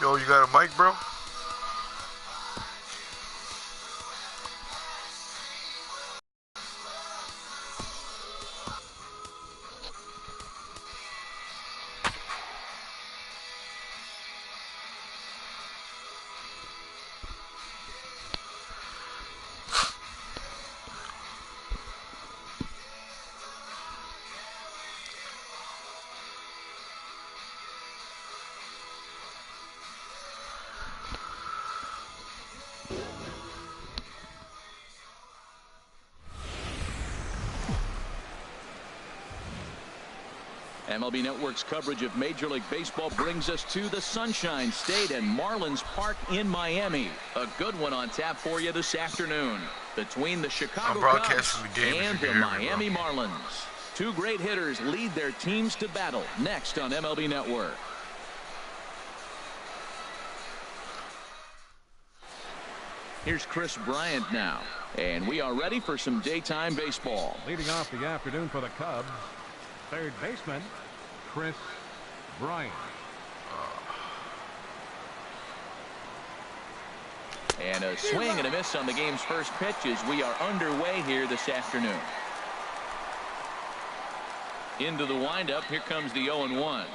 Yo, you got a mic, bro? MLB Network's coverage of Major League Baseball brings us to the Sunshine State and Marlins Park in Miami. A good one on tap for you this afternoon between the Chicago Cubs and the Miami Marlins. Two great hitters lead their teams to battle next on MLB Network. Here's Chris Bryant now, and we are ready for some daytime baseball. Leading off the afternoon for the Cubs, third baseman Chris Bryant. And a swing and a miss on the game's first pitch as we are underway here this afternoon. Into the windup, here comes the 0-1.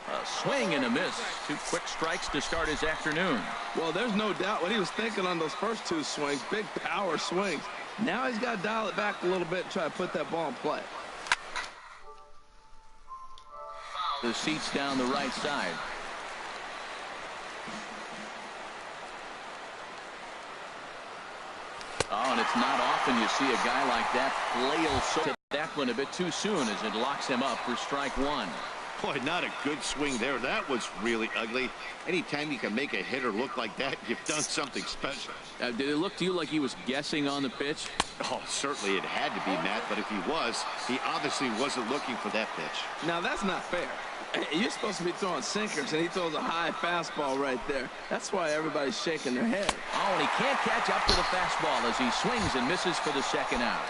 A swing and a miss. Two quick strikes to start his afternoon. Well, there's no doubt what he was thinking on those first two swings. Big power swings. Now he's got to dial it back a little bit and try to put that ball in play. The seats down the right side. Oh, and it's not often you see a guy like that flail so that one a bit too soon as it locks him up for strike one. Boy, not a good swing there. That was really ugly. Anytime you can make a hitter look like that, you've done something special. Did it look to you like he was guessing on the pitch? Oh, certainly it had to be, Matt, but if he was, he obviously wasn't looking for that pitch. Now, that's not fair. You're supposed to be throwing sinkers, and he throws a high fastball right there. That's why everybody's shaking their head. Oh, and he can't catch up to the fastball as he swings and misses for the second out.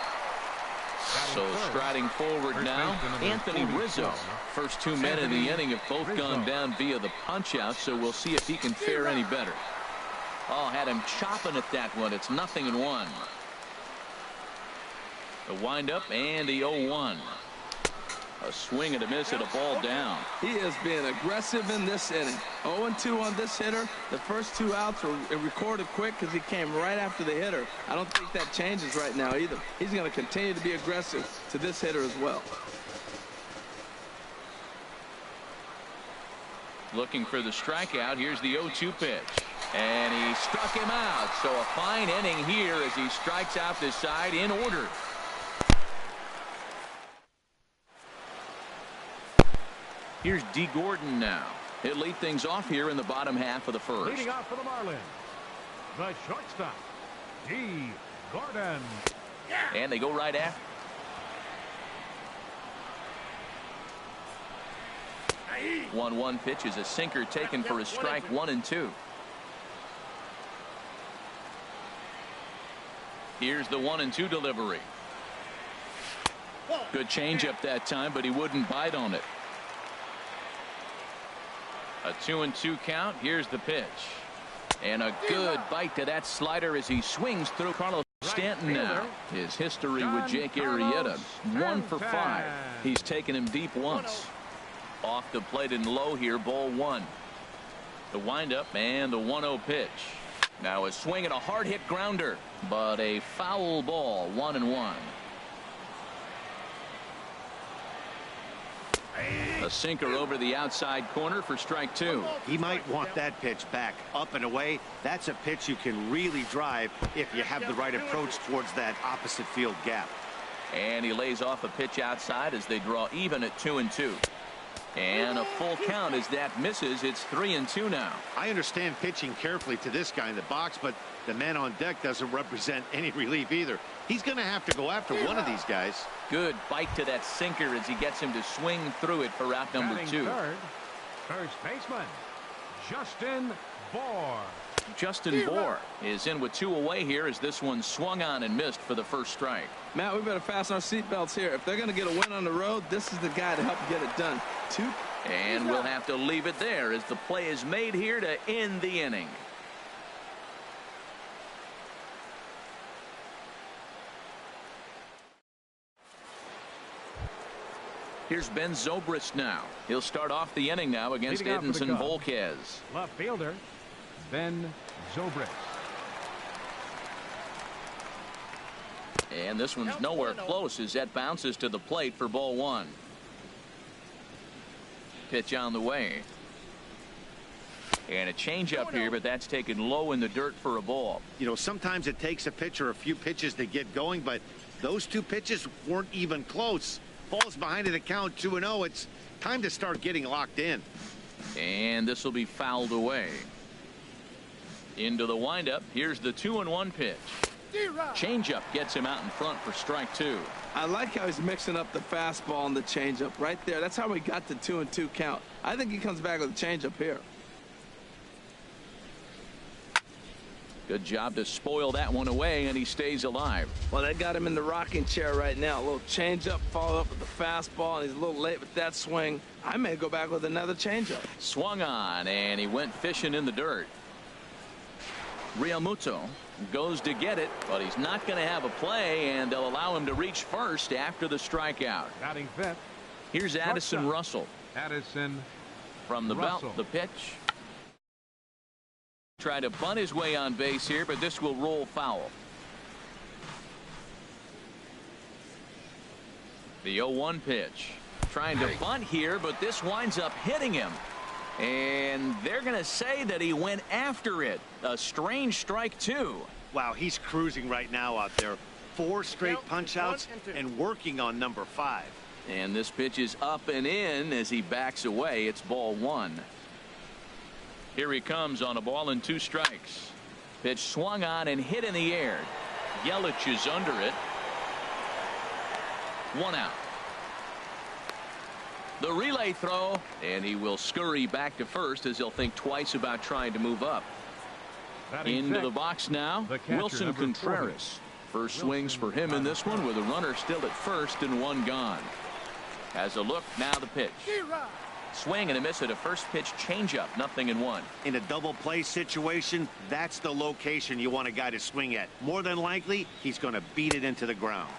So striding forward now, Anthony Rizzo. First two men in the inning have both gone down via the punch-out, so we'll see if he can fare any better. Oh, had him chopping at that one. It's 0-1. The windup and the 0-1. A swing and a miss at a ball down. He is being aggressive in this inning. 0-2 on this hitter. The first two outs were recorded quick because he came right after the hitter. I don't think that changes right now either. He's going to continue to be aggressive to this hitter as well. Looking for the strikeout. Here's the 0-2 pitch. And he struck him out. So a fine inning here as he strikes out this side in order. Here's D. Gordon now. He'll lead things off here in the bottom half of the first. Leading off for the Marlins, the shortstop, D. Gordon. And they go right after. Hey. 1-1 pitch is a sinker taken for a strike 1-2. Here's the 1-2 delivery. Good changeup that time, but he wouldn't bite on it. A 2-2 count. Here's the pitch. And a good bite to that slider as he swings through. Carlos Stanton now. His history with Jake Arrieta. 1 for 5. He's taken him deep once. Off the plate and low here. Ball 1. The windup and the 1-0 pitch. Now a swing and a hard hit grounder. But a foul ball. 1-1. A sinker over the outside corner for strike 2. He might want that pitch back up and away. That's a pitch you can really drive if you have the right approach towards that opposite field gap. And he lays off a pitch outside as they draw even at 2-2. And a full count as that misses. It's 3-2 now. I understand pitching carefully to this guy in the box, but the man on deck doesn't represent any relief either. He's going to have to go after one of these guys. Good bite to that sinker as he gets him to swing through it for out number 2. Third, first baseman Justin Bour. Justin Bohr is in with 2 away here as this one swung on and missed for the first strike. Matt, we better fasten our seatbelts here. If they're going to get a win on the road, this is the guy to help get it done. 2. And we'll have to leave it there as the play is made here to end the inning. Here's Ben Zobrist now. He'll start off the inning now against Edinson Volquez. Left fielder, Ben Zobrist. And this one's nowhere close as that bounces to the plate for ball 1. Pitch on the way. And a changeup here, but that's taken low in the dirt for a ball. You know, sometimes it takes a pitcher a few pitches to get going, but those 2 pitches weren't even close. Falls behind at a count 2-0. It's time to start getting locked in. And this will be fouled away. Into the windup. Here's the 2-1 pitch. Changeup gets him out in front for strike 2. I like how he's mixing up the fastball and the changeup right there. That's how we got the 2-2 count. I think he comes back with a changeup here. Good job to spoil that one away, and he stays alive. Well, they got him in the rocking chair right now. A little changeup, followed up with the fastball, and he's a little late with that swing. I may go back with another changeup. Swung on, and he went fishing in the dirt. Realmuto goes to get it, but he's not going to have a play, and they'll allow him to reach first after the strikeout. Batting 5th. Here's Addison Russell. Addison From the Russell. belt, the pitch. Try to bunt his way on base here, but this will roll foul. The 0-1 pitch. Trying to bunt here, but this winds up hitting him. And they're going to say that he went after it. A strange strike 2. Wow, he's cruising right now out there. 4 straight punch outs and working on number 5. And this pitch is up and in as he backs away. It's ball 1. Here he comes on a ball and 2 strikes. Pitch swung on and hit in the air. Yelich is under it. 1 out. The relay throw, and he will scurry back to first as he'll think twice about trying to move up. Batting Into 6th. the box now, The catcher, Wilson number Contreras. First swings for him in this one with a runner still at first and 1 gone. Has a look, now the pitch. Swing and a miss at a first pitch changeup, 0-1. In a double play situation, that's the location you want a guy to swing at. More than likely, he's going to beat it into the ground.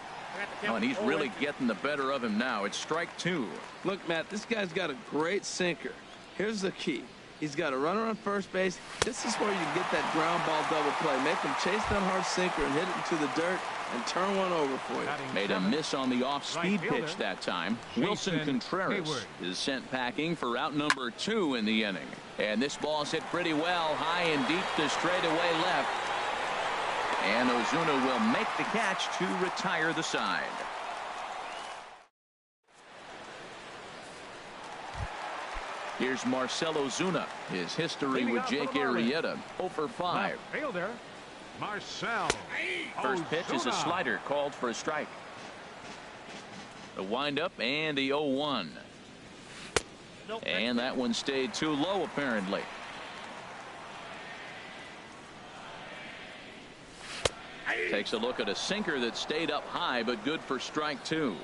Oh, and he's really getting the better of him now. It's strike 2. Look, Matt, this guy's got a great sinker. Here's the key. He's got a runner on first base. This is where you get that ground ball double play. Make him chase that hard sinker and hit it into the dirt and turn one over for you. Made a miss on the off-speed Right fielder, pitch that time. Jason Wilson Contreras Hayward. is sent packing for out number 2 in the inning. And this ball's hit pretty well, high and deep to straightaway left. And Ozuna will make the catch to retire the side. Here's Marcell Ozuna. His history with Jake Arrieta, 0-for-5. Left fielder, Marcell First pitch is a Ozuna. slider called for a strike. The windup and the 0-1. And that one stayed too low apparently. Takes a look at a sinker that stayed up high but good for strike 2.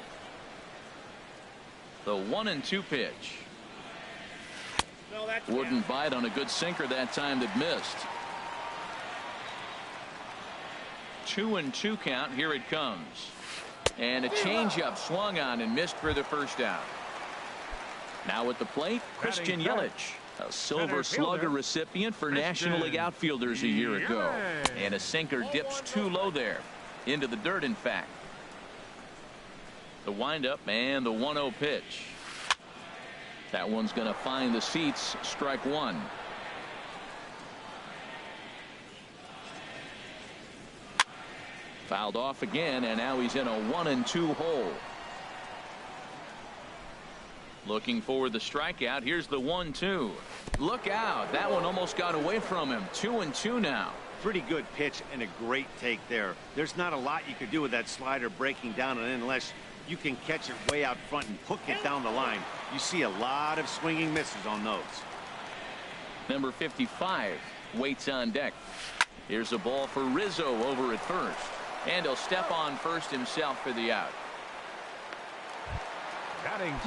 The 1-2 pitch. Wouldn't bite on a good sinker that time that missed. 2-2 count. Here it comes. And a changeup swung on and missed for the first out. Now at the plate, Christian Yelich, a Silver Slugger recipient for National League outfielders a year ago. And a sinker dips too low there. Into the dirt, in fact. The windup and the 1-0 pitch. That one's going to find the seats. Strike 1. Fouled off again, and now he's in a 1-2 hole. Looking for the strikeout. Here's the 1-2. Look out. That one almost got away from him. 2-2 now. Pretty good pitch and a great take there. There's not a lot you could do with that slider breaking down and in unless you can catch it way out front and hook it down the line. You see a lot of swinging misses on those. Number 55 waits on deck. Here's a ball for Rizzo over at first. And he'll step on first himself for the out.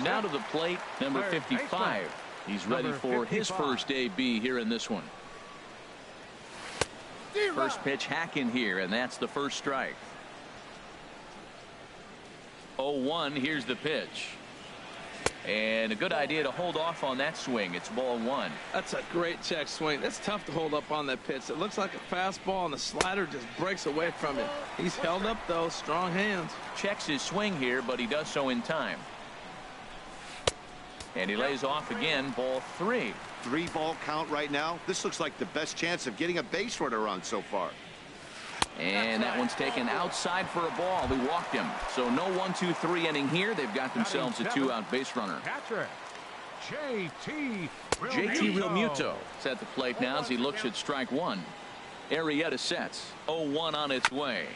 Now to the plate, number 55. He's ready for his first AB here in this one. First pitch hacking here, and that's the first strike. 0-1. Here's the pitch. And a good idea to hold off on that swing. It's ball one. That's a great check swing. That's tough to hold up on that pitch. It looks like a fastball, and the slider just breaks away from it. He's held up, though. Strong hands. Checks his swing here, but he does so in time. And he lays off again. Ball three. 3-ball count right now. This looks like the best chance of getting a base runner on so far. And that one's taken outside for a ball. He walked him. So no 1-2-3 inning here. They've got themselves a 2-out base runner. Catcher, JT Realmuto is at the plate now as he looks at strike one. Arrieta sets. 0-1 on its way.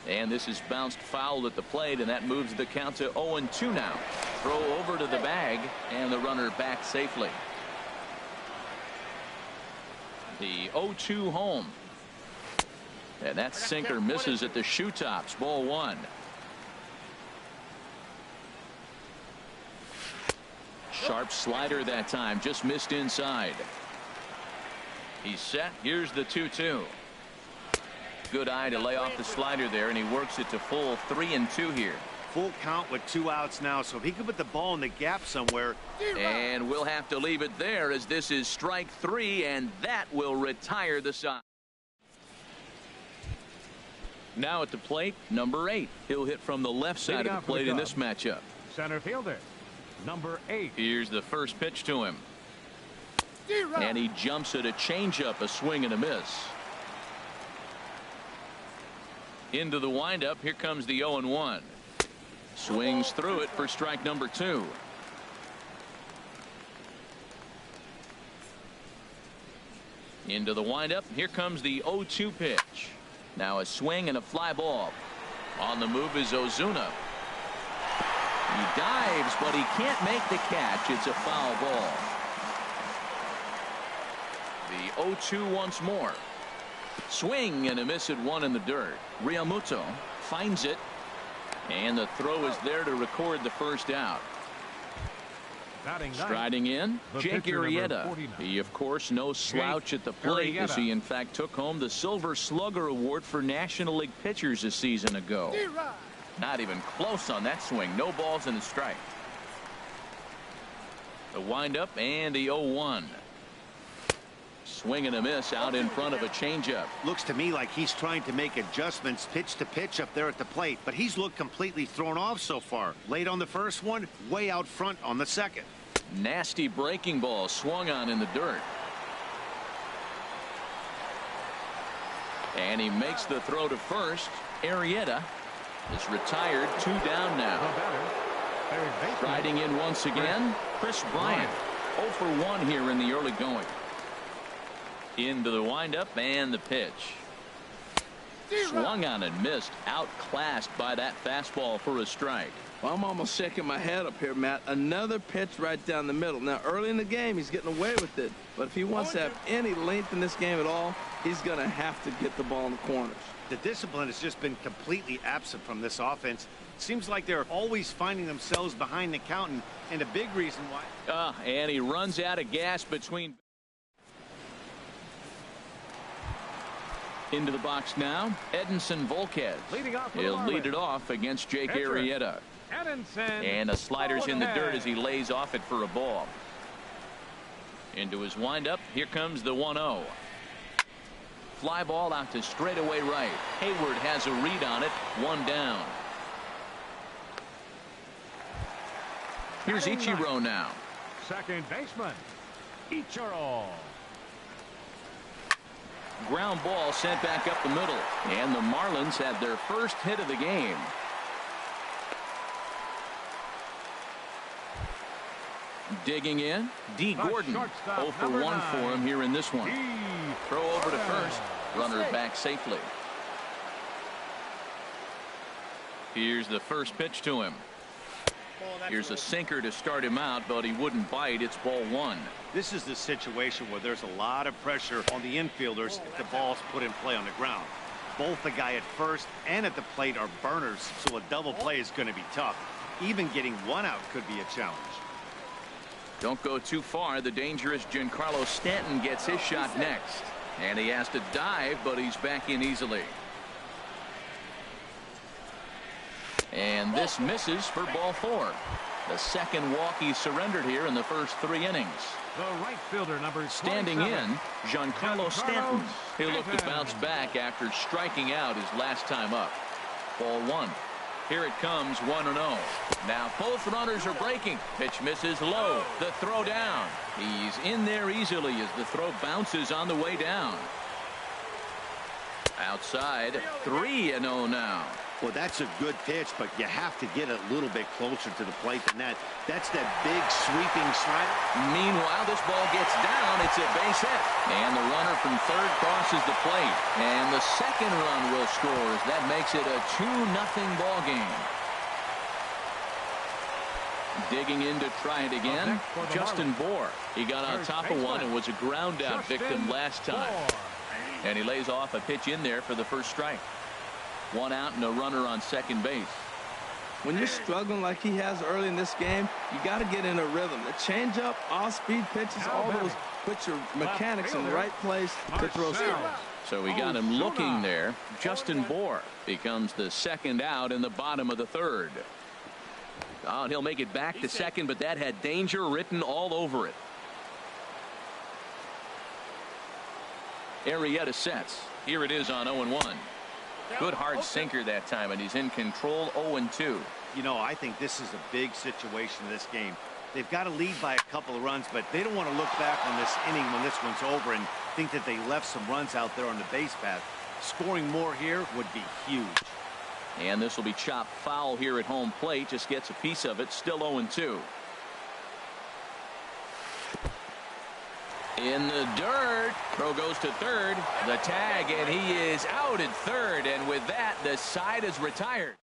And this is bounced foul at the plate, and that moves the count to 0-2 now. Throw over to the bag, and the runner back safely. The 0-2 home. And that sinker misses at the shoe tops. Ball one. Sharp slider that time. Just missed inside. He's set. Here's the 2-2. Good eye to lay off the slider there, and he works it to full 3-2 here. Full count with 2 outs now, so if he could put the ball in the gap somewhere. And we'll have to leave it there as this is strike 3, and that will retire the side. Now at the plate, number 8. He'll hit from the left side of the plate in this matchup. Center fielder, number 8. Here's the first pitch to him. And he jumps at a changeup, a swing and a miss. Into the windup. Here comes the 0-1. Swings through it for strike number 2. Into the windup. Here comes the 0-2 pitch. Now a swing and a fly ball. On the move is Ozuna. He dives, but he can't make the catch. It's a foul ball. The 0-2 once more. Swing and a miss at one in the dirt. Realmuto finds it, and the throw is there to record the first out. Striding in, Jake Arrieta. He, of course, no slouch at the plate as he, in fact, took home the Silver Slugger Award for National League pitchers a season ago. Not even close on that swing. No balls in the strike. The windup and the 0-1. Swing and a miss out in front of a changeup. Looks to me like he's trying to make adjustments pitch to pitch up there at the plate, but he's looked completely thrown off so far. Late on the first one, way out front on the second. Nasty breaking ball swung on in the dirt. And he makes the throw to first. Arrieta is retired. 2 down now. Riding in once again, Chris Bryant. 0 for 1 here in the early going. Into the windup and the pitch. Swung on and missed. Outclassed by that fastball for a strike. Well, I'm almost shaking my head up here, Matt. Another pitch right down the middle. Now, early in the game, he's getting away with it. But if he wants to have any length in this game at all, he's going to have to get the ball in the corners. The discipline has just been completely absent from this offense. Seems like they're always finding themselves behind the count, and a big reason why. And he runs out of gas between. Into the box now, Edinson Volquez. He'll lead it off against Jake Arrieta. And a slider's in the dirt as he lays off it for a ball. Into his windup. Here comes the 1-0. Fly ball out to straightaway right. Hayward has a read on it. 1 down. Here's Ichiro now. Second baseman, Ichiro. Ground ball sent back up the middle. And the Marlins had their first hit of the game. Digging in, D. Gordon. 0 for 1 for him here in this one. Throw over to first. Runner back safely. Here's the first pitch to him. Here's a sinker to start him out, but he wouldn't bite. It's ball one. This is the situation where there's a lot of pressure on the infielders if the ball's put in play on the ground. Both the guy at first and at the plate are burners, so a double play is going to be tough. Even getting one out could be a challenge. Don't go too far. The dangerous Giancarlo Stanton gets his shot next. And he has to dive, but he's back in easily. And this misses for ball four. The second walk he surrendered here in the first 3 innings. The right fielder, number Standing 27. in, Giancarlo Stanton. He'll look to bounce back after striking out his last time up. Ball one. Here it comes, 1-0. Now both runners are breaking. Pitch misses low. The throw down. He's in there easily as the throw bounces on the way down. Outside, 3-0 now. Well, that's a good pitch, but you have to get a little bit closer to the plate than that. That's that big sweeping slider. Meanwhile, this ball gets down. It's a base hit. And the runner from third crosses the plate. And the second run will score as that makes it a 2-0 ball game. Digging in to try it again, Justin Bohr. He got on top of one and was a ground out victim last time. And he lays off a pitch in there for the first strike. 1 out and a runner on second base. When you're struggling like he has early in this game, you got to get in a rhythm. The changeup, off-speed pitches, all those put your mechanics in the right place to throw strikes. So we got him looking there. Justin Bohr becomes the second out in the bottom of the third. Oh, and he'll make it back to second, but that had danger written all over it. Arrieta sets. Here it is on 0-1. Good hard sinker that time, and he's in control. 0-2. You know, I think this is a big situation in this game. They've got to lead by a couple of runs, but they don't want to look back on this inning when this one's over and think that they left some runs out there on the base path. Scoring more here would be huge. And this will be chopped foul here at home plate. Just gets a piece of it. Still 0-2. In the dirt. Throw goes to third. The tag, and he is out at third. And with that, the side is retired.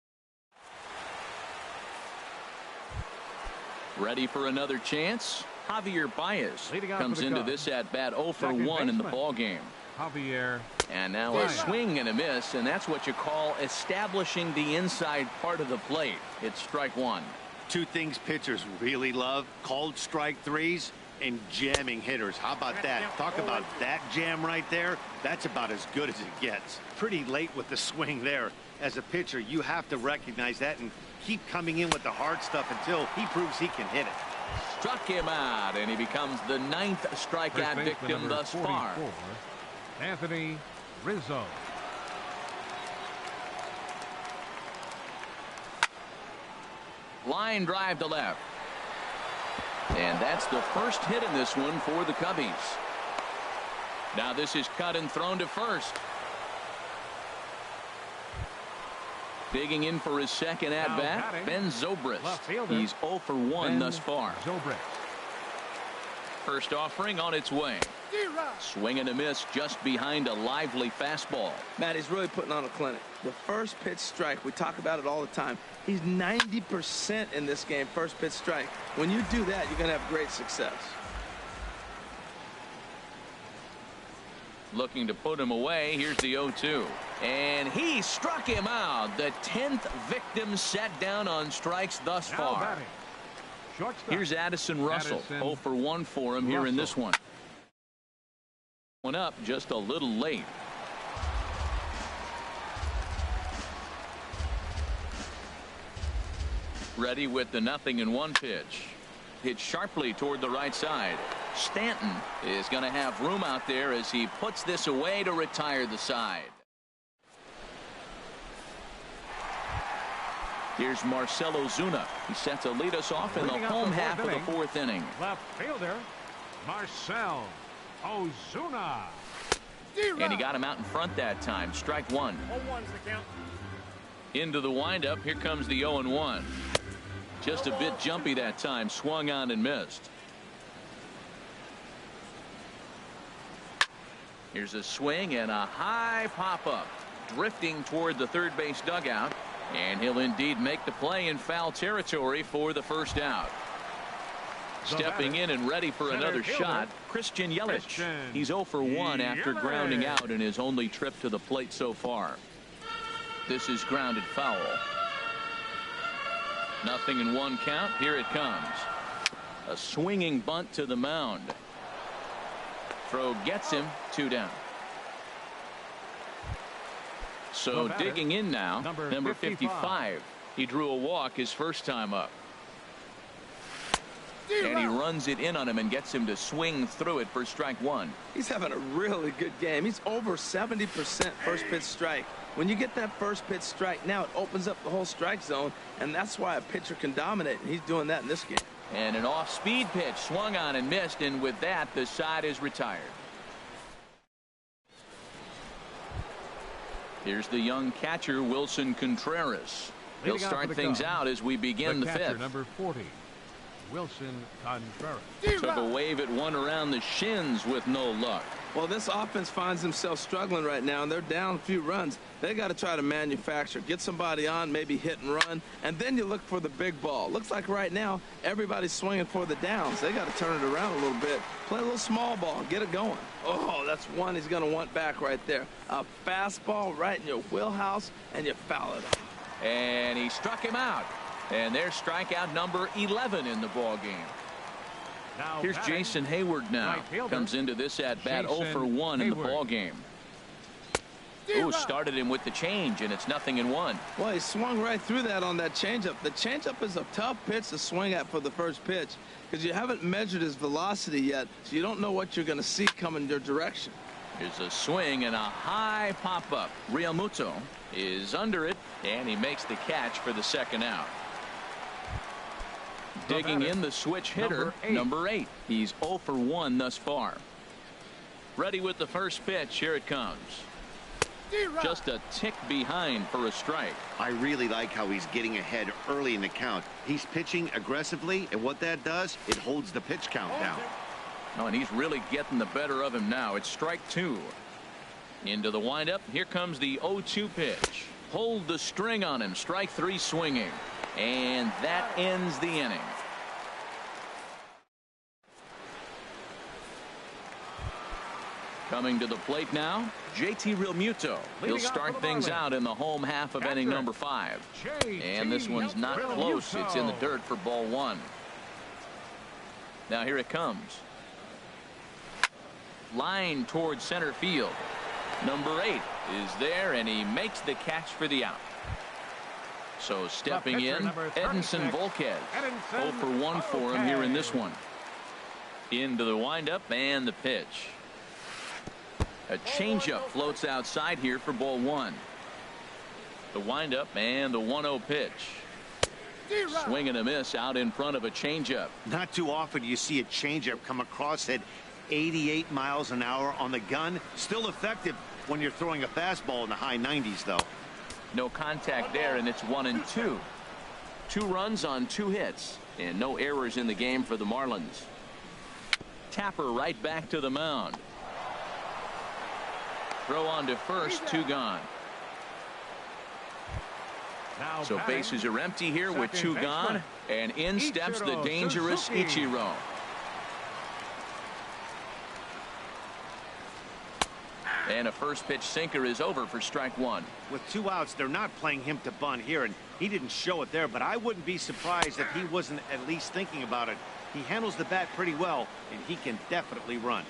Ready for another chance? Javier Baez comes into this at bat 0 for 1 in the ball game. Javier. And now a swing and a miss, and that's what you call establishing the inside part of the plate. It's strike one. Two things pitchers really love: called strike threes and jamming hitters. How about that? Talk about that jam right there. That's about as good as it gets. Pretty late with the swing there. As a pitcher, you have to recognize that and keep coming in with the hard stuff until he proves he can hit it. Struck him out, and he becomes the 9th strikeout victim thus far. Anthony Rizzo. Line drive to left. And that's the first hit in this one for the Cubbies. Now this is cut and thrown to first. Digging in for his second at-bat, Ben Zobrist. He's 0 for 1 thus far. First offering on its way. Swing and a miss just behind a lively fastball. Matt, he's really putting on a clinic. The first pitch strike, we talk about it all the time. He's 90% in this game, first pitch strike. When you do that, you're going to have great success. Looking to put him away. Here's the 0-2. And he struck him out. The 10th victim set down on strikes thus far. Here's Addison Russell. 0 for 1 for him here in this one. One up just a little late. Ready with the 0-1 pitch. Hit sharply toward the right side. Stanton is going to have room out there as he puts this away to retire the side. Here's Marcell Ozuna. He set to lead us off in the home half of the 4th inning. Left fielder Marcell Ozuna. And he got him out in front that time. Strike one. 0-1's the count. Into the windup. Here comes the 0-1. Just a bit jumpy that time. Swung on and missed. Here's a swing and a high pop-up. Drifting toward the third base dugout. And he'll indeed make the play in foul territory for the first out. Stepping in and ready for another shot, Christian Yelich. He's 0 for 1 after grounding out in his only trip to the plate so far. This is grounded foul. 0-1 count. Here it comes. A swinging bunt to the mound. Throw gets him. 2 down. So digging in now, number 55. He drew a walk his first time up. And he runs it in on him and gets him to swing through it for strike 1. He's having a really good game. He's over 70% first pitch strike. When you get that first pitch strike, now it opens up the whole strike zone, and that's why a pitcher can dominate, and he's doing that in this game. And an off-speed pitch swung on and missed, and with that, the side is retired. Here's the young catcher, Wilson Contreras. He'll start things out as we begin the fifth. Number 40. Wilson Contreras. Took a wave at one around the shins with no luck. Well, this offense finds themselves struggling right now, and they're down a few runs. They got to try to manufacture, get somebody on, maybe hit and run, and then you look for the big ball. Looks like right now everybody's swinging for the downs. They got to turn it around a little bit, play a little small ball, get it going. Oh, that's one he's going to want back right there. A fastball right in your wheelhouse, and you foul it off. And he struck him out. And there's strikeout number 11 in the ball game. Here's Jason Hayward now. Comes into this at bat 0 for 1 in the ball game. Ooh, started him with the change, and it's 0-1. Well, he swung right through that on that changeup. The changeup is a tough pitch to swing at for the first pitch because you haven't measured his velocity yet, so you don't know what you're going to see coming your direction. Here's a swing and a high pop-up. Realmuto is under it, and he makes the catch for the second out. Digging in the switch hitter, number 8. He's 0 for 1 thus far. Ready with the first pitch. Here it comes. Just a tick behind for a strike. I really like how he's getting ahead early in the count. He's pitching aggressively, and what that does, it holds the pitch count down. Oh, and he's really getting the better of him now. It's strike 2. Into the windup. Here comes the 0-2 pitch. Hold the string on him. Strike 3 swinging. And that ends the inning. Coming to the plate now, JT Realmuto. He'll start things out in the home half of inning number 5. And this one's not close. It's in the dirt for ball 1. Now here it comes. Line towards center field. Number 8 is there, and he makes the catch for the out. So stepping in, Edinson Volquez. 0 for 1 for him here in this one. Into the windup and the pitch. A changeup floats outside here for ball 1. The windup and the 1-0 pitch. Swing and a miss out in front of a changeup. Not too often you see a changeup come across at 88 miles an hour on the gun. Still effective when you're throwing a fastball in the high 90s, though. No contact there, and it's 1-2. 2 runs on 2 hits, and no errors in the game for the Marlins. Tapper right back to the mound. Throw on to first, 2 gone. So bases are empty here with 2 gone, and in steps the dangerous Ichiro. And a first pitch sinker is over for strike 1. With 2 outs, they're not playing him to bunt here, and he didn't show it there, but I wouldn't be surprised if he wasn't at least thinking about it. He handles the bat pretty well, and he can definitely run.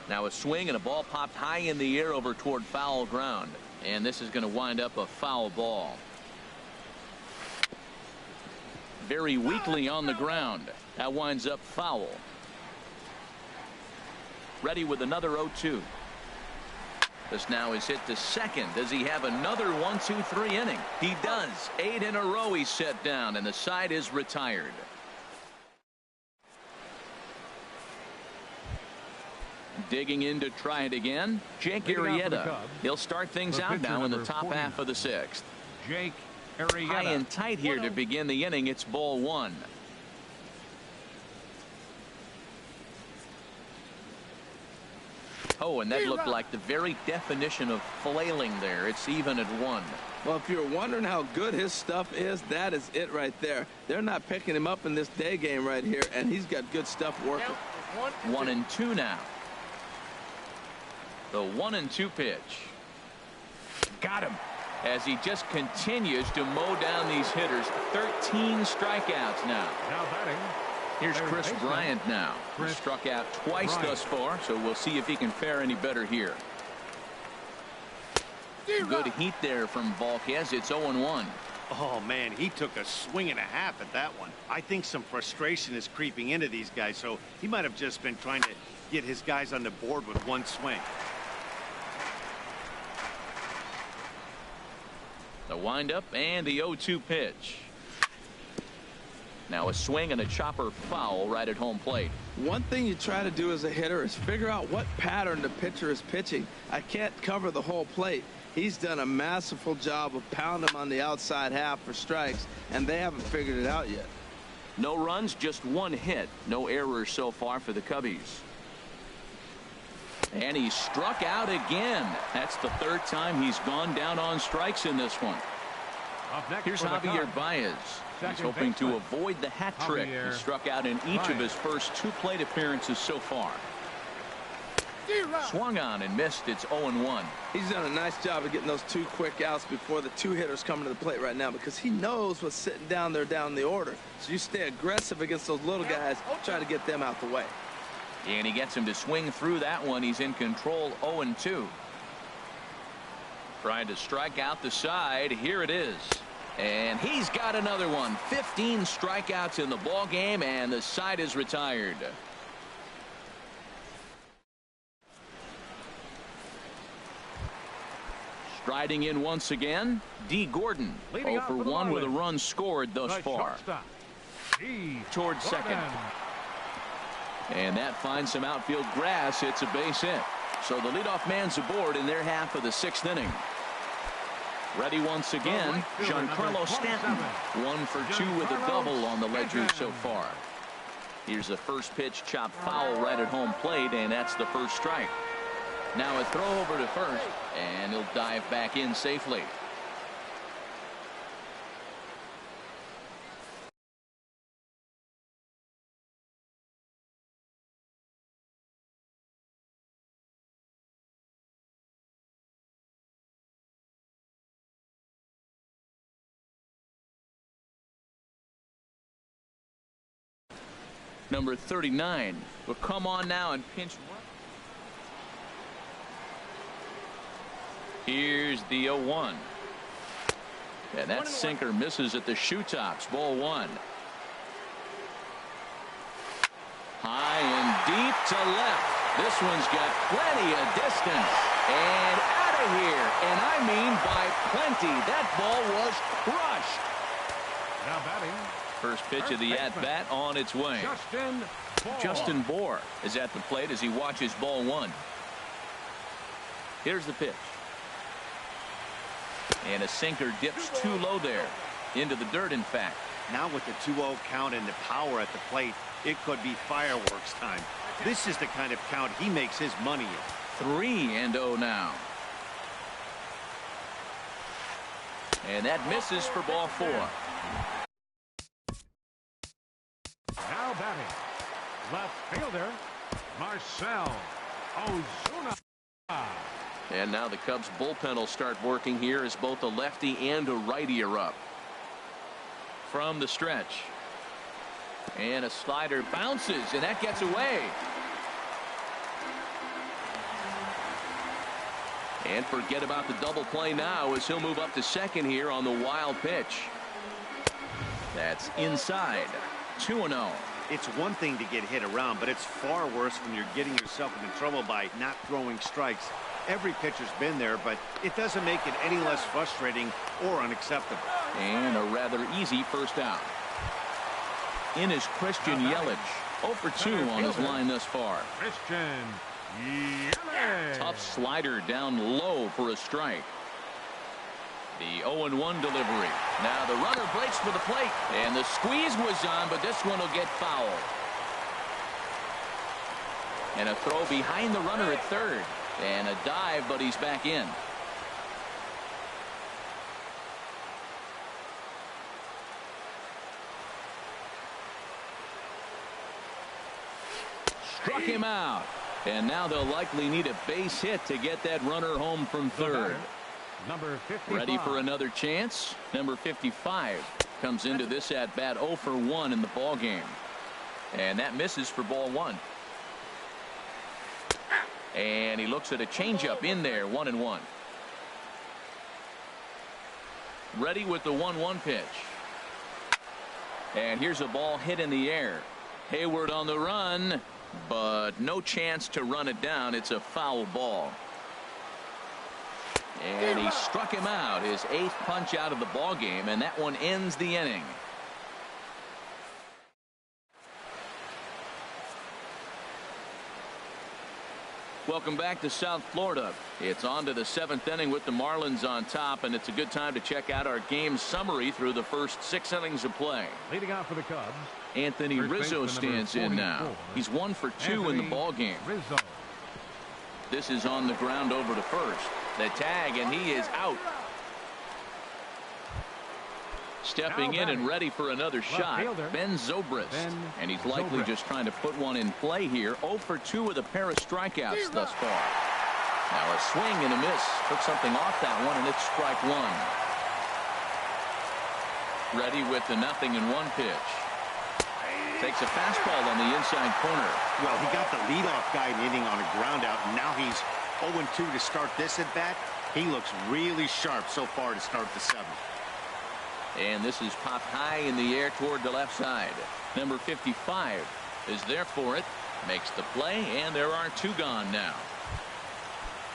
Now a swing and a ball popped high in the air over toward foul ground, and this is going to wind up a foul ball. Very weakly on the ground. That winds up foul. Ready with another 0-2. This now is hit to second. Does he have another 1-2-3 inning? He does. 8 in a row he's set down, and the side is retired. Digging in to try it again, Jake Arrieta. He'll start things out now in the top half of the 6th. Jake Arrieta. High and tight here to begin the inning. It's ball 1. Oh, and that looked like the very definition of flailing there. It's even at 1. Well, if you're wondering how good his stuff is, that is it right there. They're not picking him up in this day game right here, and he's got good stuff working. 1-2 now. The 1-2 pitch. Got him. As he just continues to mow down these hitters. 13 strikeouts now. Now batting. Here's Chris Bryant now. He struck out twice thus far, so we'll see if he can fare any better here. Good heat there from Volquez. It's 0-1. Oh, man, he took a swing and a half at that one. I think some frustration is creeping into these guys, so he might have just been trying to get his guys on the board with one swing. The windup and the 0-2 pitch. Now a swing and a chopper foul right at home plate. One thing you try to do as a hitter is figure out what pattern the pitcher is pitching. I can't cover the whole plate. He's done a masterful job of pounding him on the outside half for strikes, and they haven't figured it out yet. No runs, just 1 hit. No errors so far for the Cubbies. And he struck out again. That's the 3rd time he's gone down on strikes in this one. Here's Javier Baez. He's hoping to avoid the hat trick. He struck out in each of his first 2 plate appearances so far. Swung on and missed. It's 0-1. He's done a nice job of getting those 2 quick outs before the 2 hitters coming to the plate right now, because he knows what's sitting down there down the order. So you stay aggressive against those little guys, try to get them out the way. And he gets him to swing through that one. He's in control. 0-2. Trying to strike out the side. Here it is. And he's got another one. 15 strikeouts in the ball game, and the side is retired. Striding in once again, D. Gordon. 0 for 1 with a run scored thus far. Towards second. And that finds some outfield grass. It's a base hit. So the leadoff man's aboard in their half of the 6th inning. Ready once again, Giancarlo Stanton. 1 for 2 with a double on the ledger so far. Here's the first pitch, chopped foul right at home plate, and that's the first strike. Now a throw over to first, and he'll dive back in safely. Number 39 will come on now and pinch. Here's the 0-1. And that sinker misses at the shoe tops. Ball 1. High and deep to left. This one's got plenty of distance. And out of here. And I mean by plenty. That ball was crushed. Now batting. First pitch of the at-bat on its way. Justin Bohr is at the plate as he watches ball 1. Here's the pitch. And a sinker dips too low there. Into the dirt, in fact. Now with the 2-0 count and the power at the plate, it could be fireworks time. This is the kind of count he makes his money in. 3-0 now. And that misses for ball 4. Now batting, left fielder, Marcell Ozuna. And now the Cubs bullpen will start working here as both a lefty and a righty are up. From the stretch. And a slider bounces, and that gets away. And forget about the double play now as he'll move up to second here on the wild pitch. That's inside. 2-0. It's one thing to get hit around, but it's far worse when you're getting yourself into trouble by not throwing strikes. Every pitcher's been there, but it doesn't make it any less frustrating or unacceptable. And a rather easy first out. In is Christian Yelich. 0 for 2 on his line thus far. Christian Yelich. Tough slider down low for a strike. The 0-1 delivery. Now the runner breaks for the plate. And the squeeze was on, but this one will get foul. And a throw behind the runner at third. And a dive, but he's back in. Struck him out. And now they'll likely need a base hit to get that runner home from third. Number 55. Ready for another chance. Number 55 comes into this at bat 0 for 1 in the ball game. And that misses for ball 1. And he looks at a changeup in there, 1-1. Ready with the 1-1 pitch. And here's a ball hit in the air. Hayward on the run, but no chance to run it down. It's a foul ball. And he struck him out, his 8th punch out of the ball game, and that one ends the inning. Welcome back to South Florida. It's on to the 7th inning with the Marlins on top, and it's a good time to check out our game summary through the first 6 innings of play. Leading out for the Cubs, Anthony Rizzo stands in now. He's 1 for 2 in the ball game. Rizzo. This is on the ground over to first. The tag, and he is out. Stepping in and ready for another shot, Ben Zobrist. And he's likely just trying to put one in play here. 0 for 2 with a pair of strikeouts thus far. Now a swing and a miss. Took something off that one, and it's strike 1. Ready with the 0-1 pitch. Takes a fastball on the inside corner. Well, he got the leadoff guy inning on a ground out, and now he's 0-2 to start this at bat. He looks really sharp so far to start the 7th. And this is popped high in the air toward the left side. Number 55 is there for it. Makes the play, and there are 2 gone now.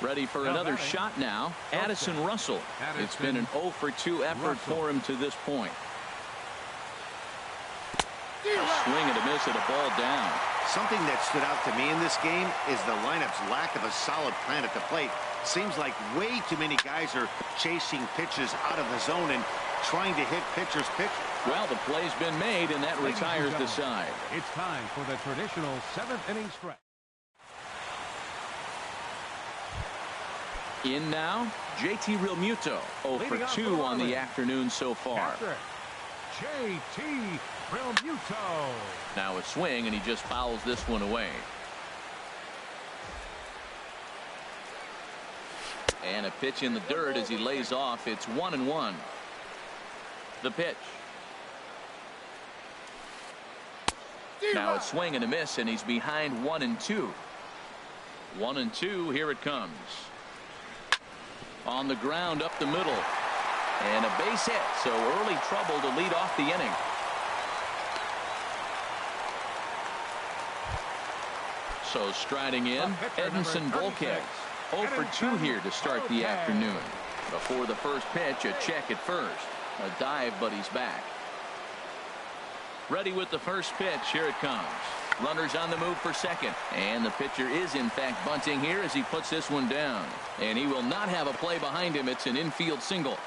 Ready for another shot now. Addison Russell. It's been an 0 for 2 effort for him to this point. A swing and a miss at a ball down. Something that stood out to me in this game is the lineup's lack of a solid plan at the plate. Seems like way too many guys are chasing pitches out of the zone and trying to hit pitchers' pitches. Well, the play's been made, and that retires the side. It's time for the traditional 7th inning stretch. In now, JT Realmuto. 0 for 2 on the afternoon so far. JT Realmuto. Now a swing, and he just fouls this one away. And a pitch in the dirt as he lays off. It's 1-1. The pitch. Now a swing and a miss, and he's behind 1-2. 1-2. Here it comes. On the ground up the middle. And a base hit, so early trouble to lead off the inning. So striding in, Edinson Volquez. 0 for 2 here to start the afternoon. Before the first pitch, a check at first. A dive, but he's back. Ready with the first pitch. Here it comes. Runners on the move for second. And the pitcher is, in fact, bunting here as he puts this one down. And he will not have a play behind him. It's an infield single.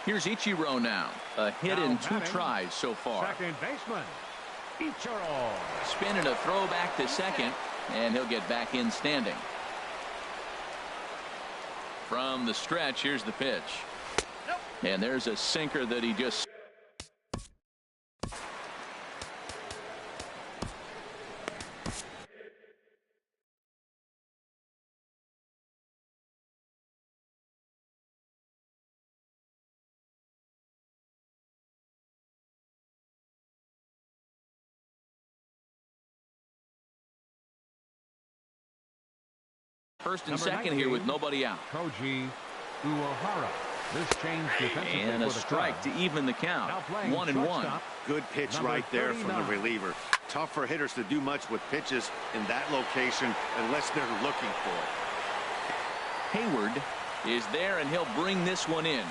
Here's Ichiro now. A hit in 2 tries so far. Second baseman, Ichiro. Spin and a throw back to second. And he'll get back in standing. From the stretch, here's the pitch. And there's a sinker that he just... First and second here with nobody out. Koji Uehara. This change defensively and a strike to even the count. 1-1. Good pitch right there from the reliever. Tough for hitters to do much with pitches in that location unless they're looking for it. Hayward is there, and he'll bring this one in.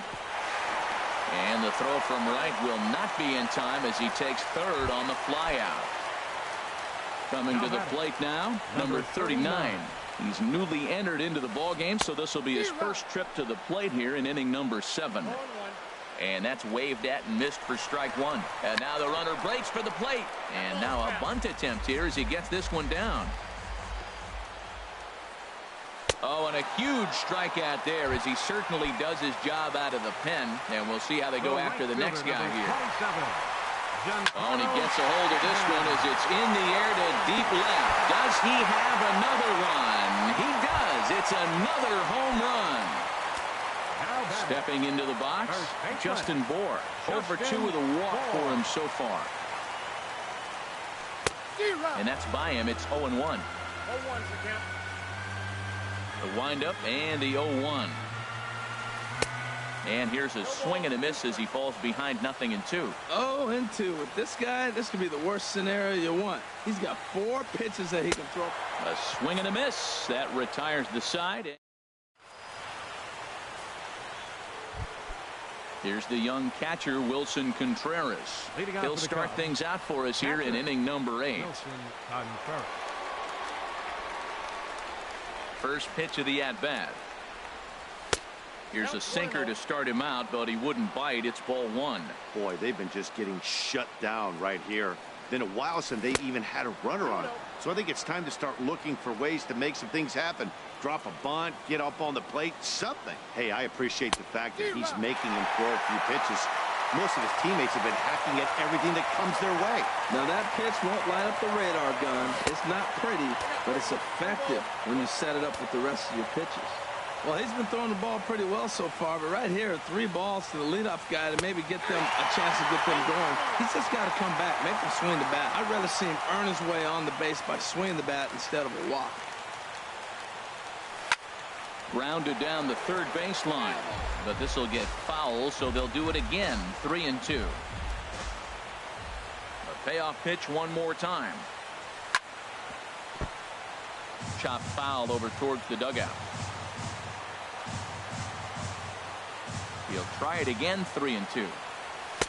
And the throw from right will not be in time as he takes third on the flyout. Coming to the plate now, number 39. He's newly entered into the ball game, so this will be his first trip to the plate here in inning number 7. And that's waved at and missed for strike one. And now the runner breaks for the plate. And now a bunt attempt here as he gets this one down. Oh, and a huge strikeout there as he certainly does his job out of the pen. And we'll see how they go after the next guy here. Oh, and he gets a hold of this one as it's in the air to deep left. Does he have another run? He does. It's another home run. Stepping into the box, Justin Bohr. 0 for 2 with a walk for him so far. And that's by him. It's 0-1. The windup and the 0-1. And here's a swing and a miss as he falls behind 0-2. 0-2. With this guy, this could be the worst scenario you want. He's got 4 pitches that he can throw. A swing and a miss. That retires the side. Here's the young catcher, Wilson Contreras. He'll start things out for us here in inning number 8. First pitch of the at-bat. Here's a sinker to start him out, but he wouldn't bite. It's ball 1. Boy, they've been just getting shut down right here. Been a while since they even had a runner on it. So I think it's time to start looking for ways to make some things happen. Drop a bunt, get up on the plate, something. Hey, I appreciate the fact that he's making him throw a few pitches. Most of his teammates have been hacking at everything that comes their way. Now that pitch won't light up the radar gun. It's not pretty, but it's effective when you set it up with the rest of your pitches. Well, he's been throwing the ball pretty well so far, but right here, 3 balls to the leadoff guy to maybe get them a chance to get them going. He's just got to come back, make him swing the bat. I'd rather see him earn his way on the base by swinging the bat instead of a walk. Grounded down the third baseline, but this will get foul, so they'll do it again. 3-2. A payoff pitch one more time. Chop foul over towards the dugout. He'll try it again. 3-2.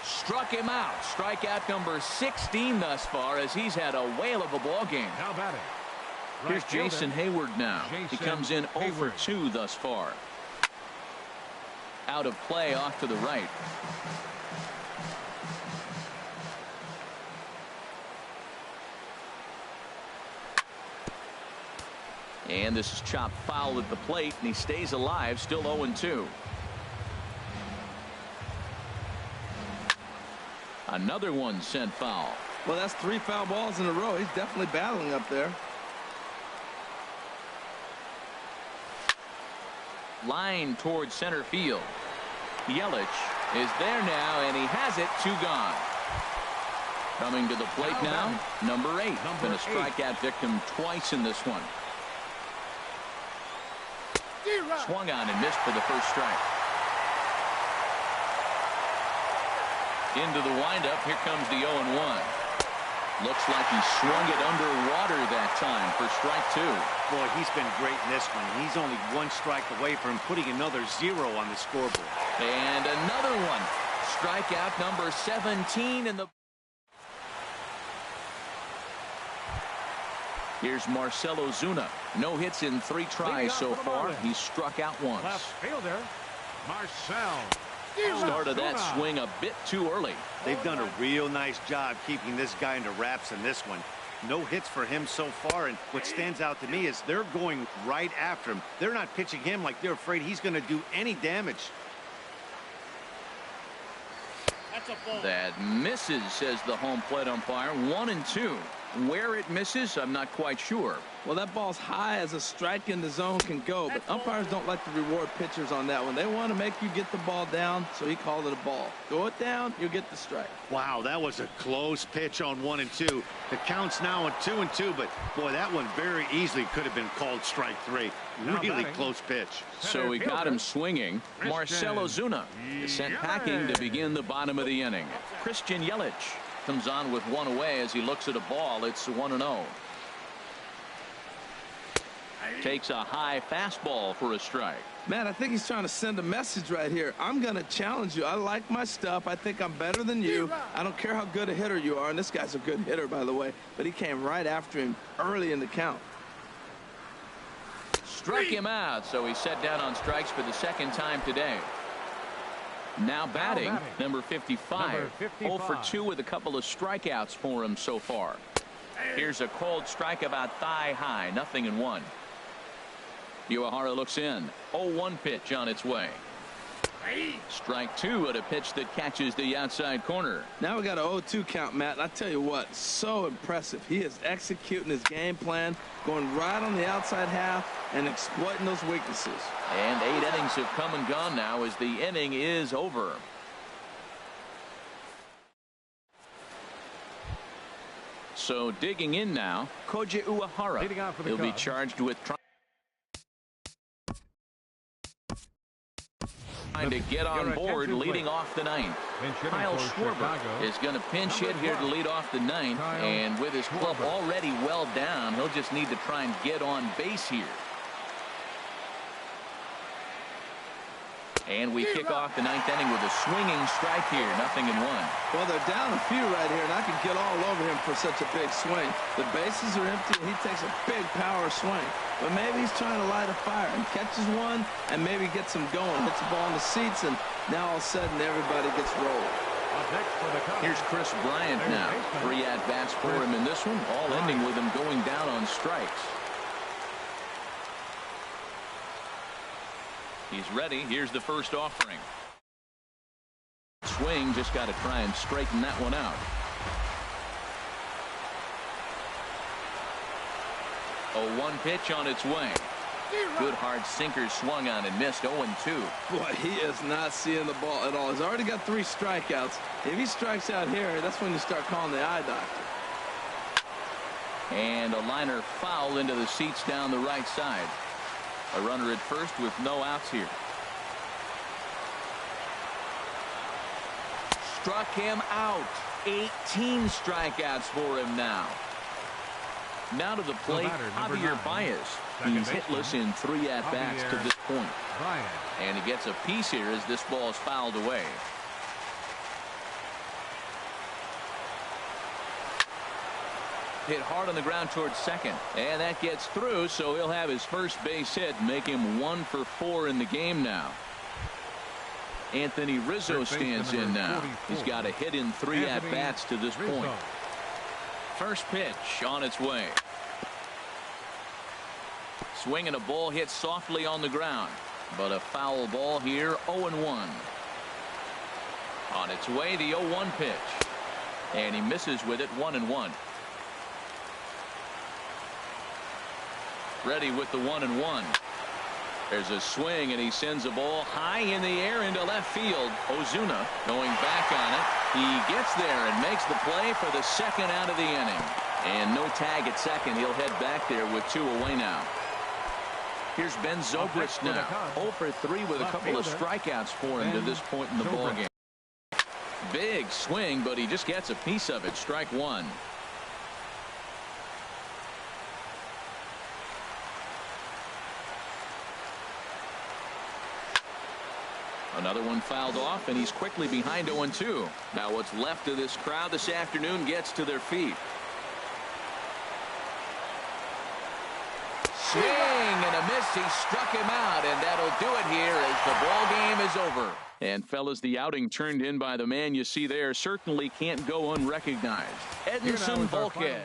Struck him out. Strikeout number 16 thus far as he's had a whale of a ball game. How about it? Here's Jason Hayward now. He comes in 0 for 2 thus far. Out of play off to the right. And this is chopped foul at the plate, and he stays alive, still 0-2. Another one sent foul. Well, that's 3 foul balls in a row. He's definitely battling up there. Line towards center field. Yelich is there now, and he has it. 2 gone. Coming to the plate now, number 8. Been a strikeout victim twice in this one. Swung on and missed for the first strike. Into the windup. Here comes the 0-1. Looks like he swung it underwater that time for strike 2. Boy, he's been great in this one. He's only 1 strike away from putting another 0 on the scoreboard. And another one. Strikeout number 17 in the. Here's Marcell Ozuna. No hits in 3 tries so far. He's struck out once. Left fielder, Marcell. Started that swing a bit too early. They've done a real nice job keeping this guy into wraps in this one. No hits for him so far, and what stands out to me is they're going right after him. They're not pitching him like they're afraid he's going to do any damage. That misses, says the home plate umpire. 1-2. Where it misses, I'm not quite sure. Well, that ball's high as a strike in the zone can go, but umpires don't like to reward pitchers on that one. They want to make you get the ball down, so he called it a ball. Go it down, you'll get the strike. Wow, that was a close pitch on 1-2. The count's now on 2-2, but boy, that one very easily could have been called strike 3. Really close pitch. So he got him swinging. Marcell Ozuna is sent packing to begin the bottom of the inning. Christian Yelich comes on with 1 away as he looks at a ball. It's 1-0. Takes a high fastball for a strike. Man, I think he's trying to send a message right here. I'm going to challenge you. I like my stuff. I think I'm better than you. I don't care how good a hitter you are. And this guy's a good hitter, by the way. But he came right after him early in the count. Struck him out, so he's set down on strikes for the 2nd time today. Now batting, number 55. 0 for 2 with a couple of strikeouts for him so far. Here's a cold strike about thigh high, 0-1. Uehara looks in. 0-1 pitch on its way. Strike 2 at a pitch that catches the outside corner. Now we got an 0-2 count, Matt. And I tell you what, so impressive. He is executing his game plan, going right on the outside half and exploiting those weaknesses. And 8 innings have come and gone now as the inning is over. So digging in now, Koji Uehara. He'll be charged with trying to get on board leading off the ninth. Kyle Schwarber is going to pinch hit here to lead off the ninth, and with his club already well down, he'll just need to try and get on base here. And we kick off the ninth inning with a swinging strike here, 0-1. Well, they're down a few right here, and I can get all over him for such a big swing. The bases are empty, and he takes a big power swing. But maybe he's trying to light a fire and catches one and maybe gets him going, hits the ball in the seats, and now all of a sudden everybody gets rolled. Here's Chris Bryant now. 3 at-bats for him in this one, all ending with him going down on strikes. He's ready. Here's the first offering. Swing, just got to try and straighten that one out. 0-1 pitch on its way. Good hard sinker swung on and missed. 0-2. Boy, he is not seeing the ball at all. He's already got 3 strikeouts. If he strikes out here, that's when you start calling the eye doctor. And a liner foul into the seats down the right side. A runner at first with no outs here. Struck him out. 18 strikeouts for him now. Now to the plate, Javier Baez. He's hitless in 3 at-bats to this point. And he gets a piece here as this ball is fouled away. Hit hard on the ground towards second, and that gets through, so he'll have his first base hit, make him 1 for 4 in the game now. Anthony Rizzo stands in now. He's got a hit in 3 at-bats to this point. First pitch on its way. Swinging a ball hit softly on the ground, but a foul ball here. 0-1. On its way, the 0-1 pitch, and he misses with it. 1-1. Ready with the 1-1. There's a swing, and he sends a ball high in the air into left field. Ozuna going back on it. He gets there and makes the play for the second out of the inning. And no tag at second. He'll head back there with 2 away now. Here's Ben Zobrist now. 0 for 3 with a couple of strikeouts for him to this point in the ballgame. Big swing, but he just gets a piece of it. Strike 1. Another one fouled off, and he's quickly behind 0-2. Now what's left of this crowd this afternoon gets to their feet. Swing and a miss. He struck him out, and that'll do it here as the ball game is over. And fellas, the outing turned in by the man you see there certainly can't go unrecognized. Edinson Volquez.